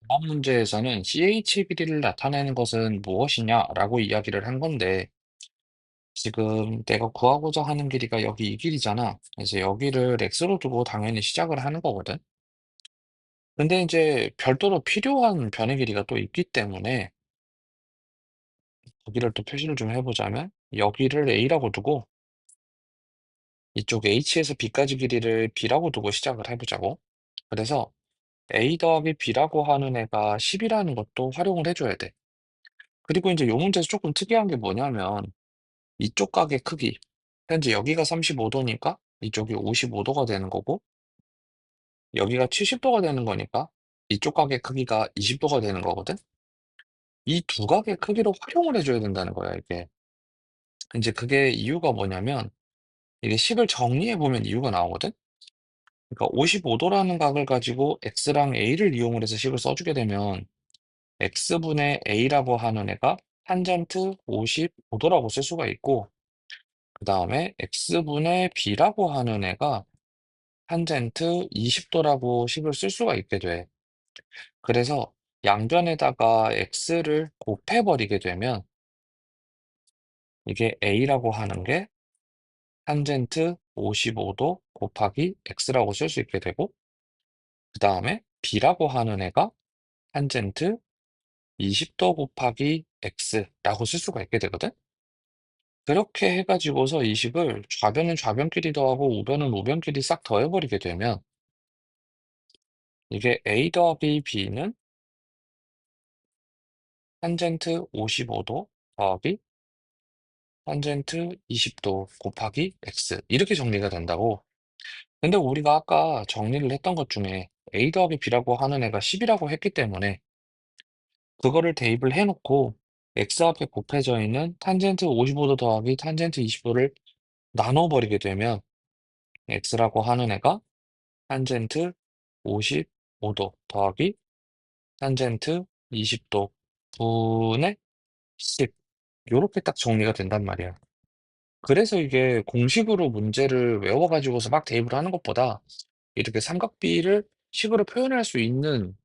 이번 문제에서는 CH의 길이를 나타내는 것은 무엇이냐라고 이야기를 한 건데, 지금 내가 구하고자 하는 길이가 여기 이 길이잖아. 그래서 여기를 x로 두고 당연히 시작을 하는 거거든. 근데 이제 별도로 필요한 변의 길이가 또 있기 때문에 여기를 또 표시를 좀 해보자면 여기를 a라고 두고 이쪽 h에서 b까지 길이를 b라고 두고 시작을 해보자고. 그래서 a 더하기 b라고 하는 애가 10이라는 것도 활용을 해줘야 돼. 그리고 이제 요 문제에서 조금 특이한 게 뭐냐면 이쪽 각의 크기. 현재 여기가 35도니까 이쪽이 55도가 되는 거고, 여기가 70도가 되는 거니까 이쪽 각의 크기가 20도가 되는 거거든? 이 두 각의 크기로 활용을 해줘야 된다는 거야, 이게. 이제 그게 이유가 뭐냐면, 이게 식을 정리해보면 이유가 나오거든? 그러니까 55도라는 각을 가지고 x랑 a를 이용을 해서 식을 써주게 되면, x분의 a라고 하는 애가 탄젠트 55도라고 쓸 수가 있고, 그 다음에 x분의 b라고 하는 애가 탄젠트 20도라고 식을 쓸 수가 있게 돼. 그래서 양변에다가 x를 곱해버리게 되면 이게 a라고 하는 게 탄젠트 55도 곱하기 x라고 쓸 수 있게 되고, 그 다음에 b라고 하는 애가 탄젠트 20도 곱하기 x라고 쓸 수가 있게 되거든. 그렇게 해가지고서 이 식을 좌변은 좌변끼리 더하고 우변은 우변끼리 싹 더해버리게 되면 이게 a 더하기 b는 탄젠트 55도 더하기 탄젠트 20도 곱하기 x 이렇게 정리가 된다고. 근데 우리가 아까 정리를 했던 것 중에 a 더하기 b라고 하는 애가 10이라고 했기 때문에 그거를 대입을 해놓고 x 앞에 곱해져 있는 탄젠트 55도 더하기 탄젠트 20도를 나눠버리게 되면 x라고 하는 애가 탄젠트 55도 더하기 탄젠트 20도 분의 10 요렇게 딱 정리가 된단 말이야. 그래서 이게 공식으로 문제를 외워가지고서 막 대입을 하는 것보다 이렇게 삼각비를 식으로 표현할 수 있는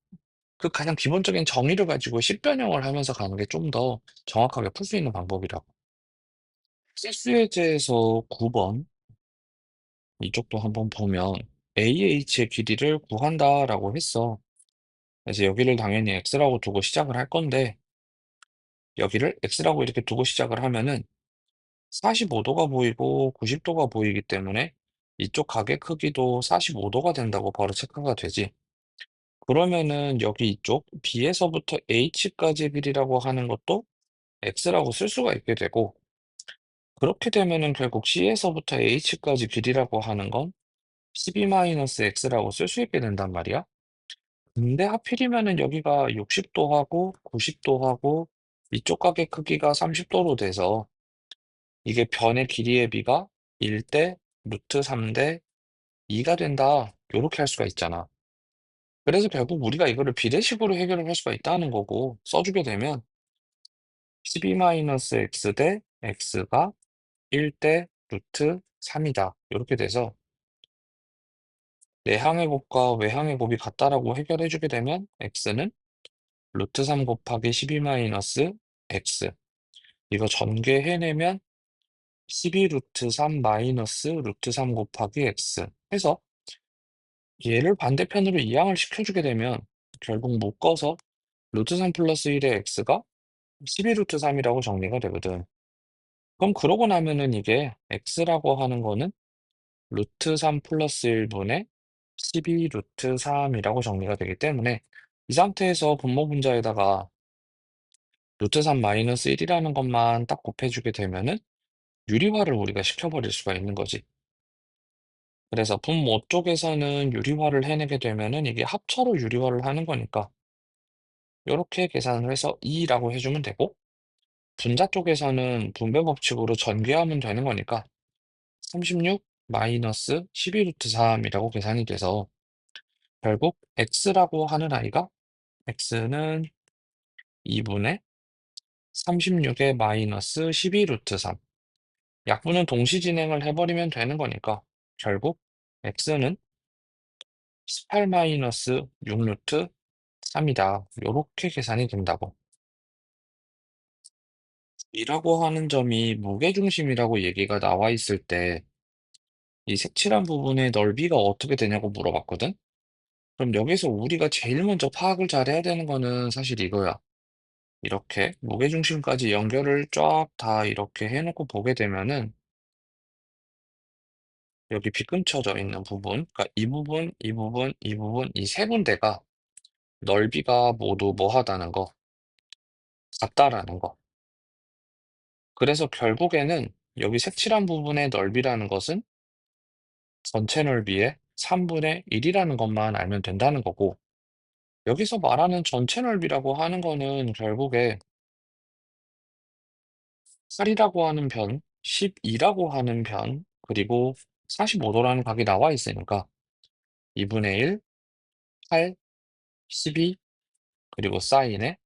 그 가장 기본적인 정의를 가지고 식변형을 하면서 가는 게 좀 더 정확하게 풀 수 있는 방법이라고. 실수예제에서 9번 이쪽도 한번 보면 AH의 길이를 구한다라고 했어. 그래서 여기를 당연히 X라고 두고 시작을 할 건데 여기를 X라고 이렇게 두고 시작을 하면은 45도가 보이고 90도가 보이기 때문에 이쪽 각의 크기도 45도가 된다고 바로 체크가 되지. 그러면은 여기 이쪽 B에서부터 H까지의 길이라고 하는 것도 X라고 쓸 수가 있게 되고, 그렇게 되면은 결국 C에서부터 H까지 길이라고 하는 건 12-X라고 쓸 수 있게 된단 말이야. 근데 하필이면은 여기가 60도 하고 90도 하고 이쪽 각의 크기가 30도로 돼서 이게 변의 길이의 비가 1대 루트 3대 2가 된다. 요렇게 할 수가 있잖아. 그래서 결국 우리가 이거를 비례식으로 해결을 할 수가 있다는 거고, 써주게 되면 12-x 대 x가 1대 루트 3이다. 이렇게 돼서 내항의 곱과 외항의 곱이 같다라고 해결해주게 되면 x는 루트 3 곱하기 12-x 이거 전개해내면 12 루트 3 마이너스 루트 3 곱하기 x 해서 얘를 반대편으로 이항을 시켜주게 되면 결국 묶어서 루트 3 플러스 1의 x가 12 루트 3이라고 정리가 되거든. 그럼 그러고 나면은 이게 x라고 하는 거는 루트 3 플러스 1분의 12 루트 3이라고 정리가 되기 때문에 이 상태에서 분모 분자에다가 루트 3 마이너스 1이라는 것만 딱 곱해주게 되면은 유리화를 우리가 시켜버릴 수가 있는 거지. 그래서 분모 쪽에서는 유리화를 해내게 되면은 이게 합차로 유리화를 하는 거니까 이렇게 계산을 해서 2라고 해주면 되고, 분자 쪽에서는 분배 법칙으로 전개하면 되는 거니까 36 마이너스 12 루트 3이라고 계산이 돼서 결국 x라고 하는 아이가 x는 2분의 36의 마이너스 12 루트 3 약분은 동시 진행을 해버리면 되는 거니까 결국 x는 18 마이너스 6 루트 3이다. 요렇게 계산이 된다고. 이라고 하는 점이 무게중심이라고 얘기가 나와 있을 때 이 색칠한 부분의 넓이가 어떻게 되냐고 물어봤거든? 그럼 여기서 우리가 제일 먼저 파악을 잘해야 되는 거는 사실 이거야. 이렇게 무게중심까지 연결을 쫙 다 이렇게 해놓고 보게 되면은 여기 빗금쳐져 있는 부분, 그러니까 이 부분, 이 부분, 이 부분, 이 세 군데가 넓이가 모두 뭐하다는 거, 같다라는 거. 그래서 결국에는 여기 색칠한 부분의 넓이라는 것은 전체 넓이의 3분의 1이라는 것만 알면 된다는 거고, 여기서 말하는 전체 넓이라고 하는 거는 결국에 8이라고 하는 변, 12라고 하는 변, 그리고 45도라는 각이 나와 있으니까 2분의 1, 8, 12, 그리고 사인의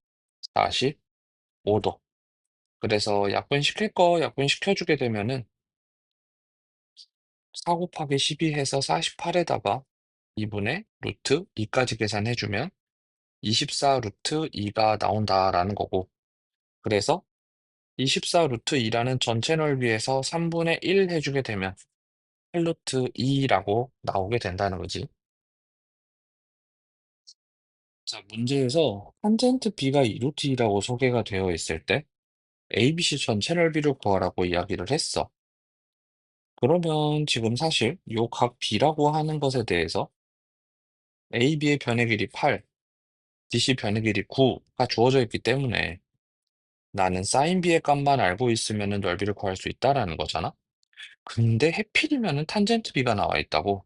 45도. 그래서 약분시킬 거 약분시켜주게 되면은 4 곱하기 12 해서 48에다가 2분의 루트 2까지 계산해주면 24 루트 2가 나온다라는 거고, 그래서 24 루트 2라는 전체 넓이에서 3분의 1 해주게 되면 8 루트 2라고 나오게 된다는 거지. 자, 문제에서 탄젠트 B가 2 루트 2라고 소개가 되어 있을 때 ABC 전체 넓이를 구하라고 이야기를 했어. 그러면 지금 사실 요 각 B라고 하는 것에 대해서 AB의 변의 길이 8, DC 변의 길이 9가 주어져 있기 때문에 나는 사인 B의 값만 알고 있으면 넓이를 구할 수 있다라는 거잖아. 근데 해필이면은 탄젠트 B가 나와 있다고.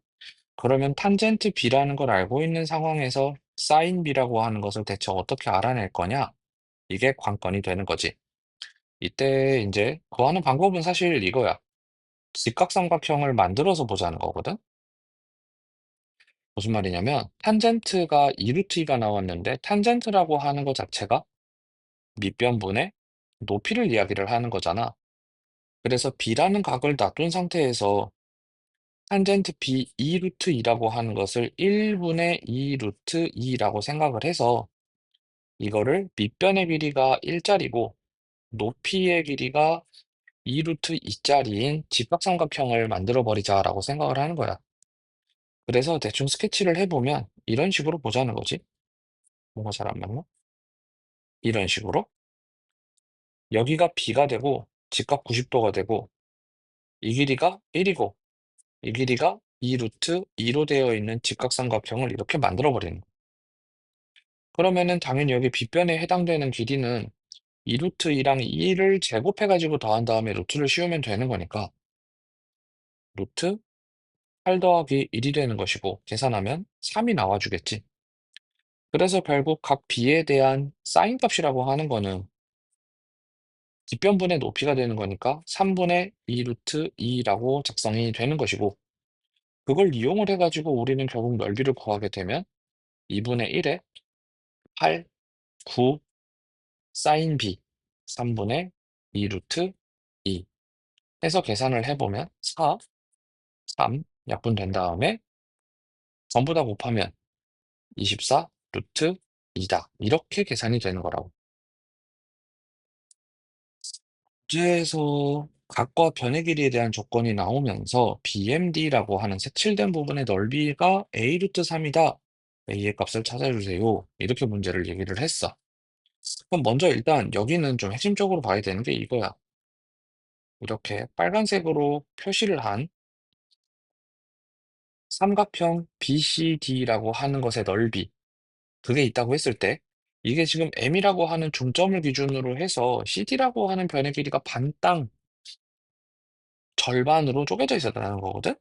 그러면 탄젠트 B라는 걸 알고 있는 상황에서 사인 B라고 하는 것을 대체 어떻게 알아낼 거냐? 이게 관건이 되는 거지. 이때 이제 구하는 방법은 사실 이거야. 직각삼각형을 만들어서 보자는 거거든. 무슨 말이냐면 탄젠트가 2루트 2가 나왔는데 탄젠트라고 하는 것 자체가 밑변분의 높이를 이야기를 하는 거잖아. 그래서 B라는 각을 놔둔 상태에서 탄젠트 B 2루트 2라고 하는 것을 1분의 2루트 2라고 생각을 해서 이거를 밑변의 길이가 1짜리고 높이의 길이가 2루트 2짜리인 직각삼각형을 만들어 버리자라고 생각을 하는 거야. 그래서 대충 스케치를 해보면 이런 식으로 보자는 거지. 뭔가 잘 안 맞나? 이런 식으로. 여기가 B가 되고 직각 90도가 되고 이 길이가 1이고 이 길이가 2루트 2로 되어 있는 직각삼각형을 이렇게 만들어 버리는 거야. 그러면은 당연히 여기 빗변에 해당되는 길이는 2루트 2랑 2를 제곱해가지고 더한 다음에 루트를 씌우면 되는 거니까 루트 8 더하기 1이 되는 것이고 계산하면 3이 나와주겠지. 그래서 결국 각 B에 대한 사인 값이라고 하는 거는 뒷변분의 높이가 되는 거니까 3분의 2 루트 2라고 작성이 되는 것이고 그걸 이용을 해가지고 우리는 결국 넓이를 구하게 되면 2분의 1에 8, 9 사인 B 3분의 2 루트 2 해서 계산을 해보면 4, 3 약분된 다음에 전부 다 곱하면 24 루트 2다. 이렇게 계산이 되는 거라고. 문제에서 각과 변의 길이에 대한 조건이 나오면서 BMD라고 하는 색칠된 부분의 넓이가 A 루트 3이다. A의 값을 찾아주세요. 이렇게 문제를 얘기를 했어. 그럼 먼저 일단 여기는 좀 핵심적으로 봐야 되는 게 이거야. 이렇게 빨간색으로 표시를 한 삼각형 BCD라고 하는 것의 넓이, 그게 있다고 했을 때 이게 지금 M이라고 하는 중점을 기준으로 해서 CD라고 하는 변의 길이가 반땅 절반으로 쪼개져 있었다는 거거든?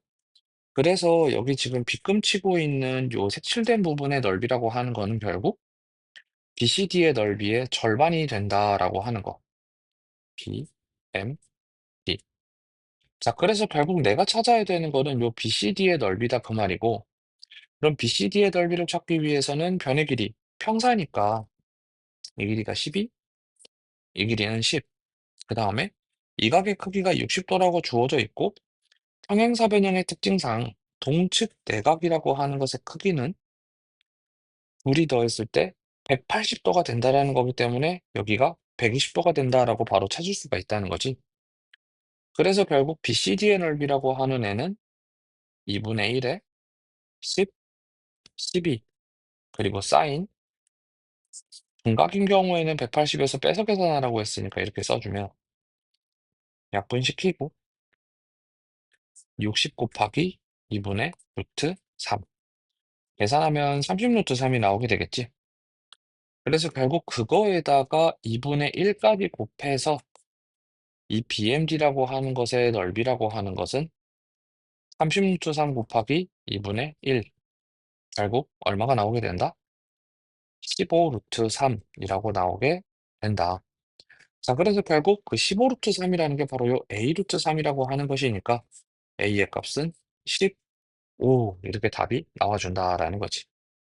그래서 여기 지금 빗금치고 있는 요 색칠된 부분의 넓이라고 하는 거는 결국 BCD의 넓이의 절반이 된다라고 하는 거. BMD. 자, 그래서 결국 내가 찾아야 되는 거는 요 BCD의 넓이다 그 말이고, 그럼 BCD의 넓이를 찾기 위해서는 변의 길이 평사니까 이 길이가 12, 이 길이는 10. 그 다음에 이 각의 크기가 60도라고 주어져 있고 평행사변형의 특징상 동측 내각이라고 하는 것의 크기는 둘이 더했을 때 180도가 된다라는 거기 때문에 여기가 120도가 된다라고 바로 찾을 수가 있다는 거지. 그래서 결국 BCD의 넓이라고 하는 애는 2분의 1에 10, 12, 그리고 사인 둔각인 경우에는 180에서 빼서 계산하라고 했으니까 이렇게 써주면 약분시키고 60 곱하기 2분의 루트 3 계산하면 30 루트 3이 나오게 되겠지. 그래서 결국 그거에다가 2분의 1까지 곱해서 이 BMD라고 하는 것의 넓이라고 하는 것은 30 루트 3 곱하기 2분의 1 결국 얼마가 나오게 된다? 15 루트 3이라고 나오게 된다. 자, 그래서 결국 그 15 루트 3이라는 게 바로 요 A 루트 3이라고 하는 것이니까 A의 값은 15 이렇게 답이 나와준다라는 거지.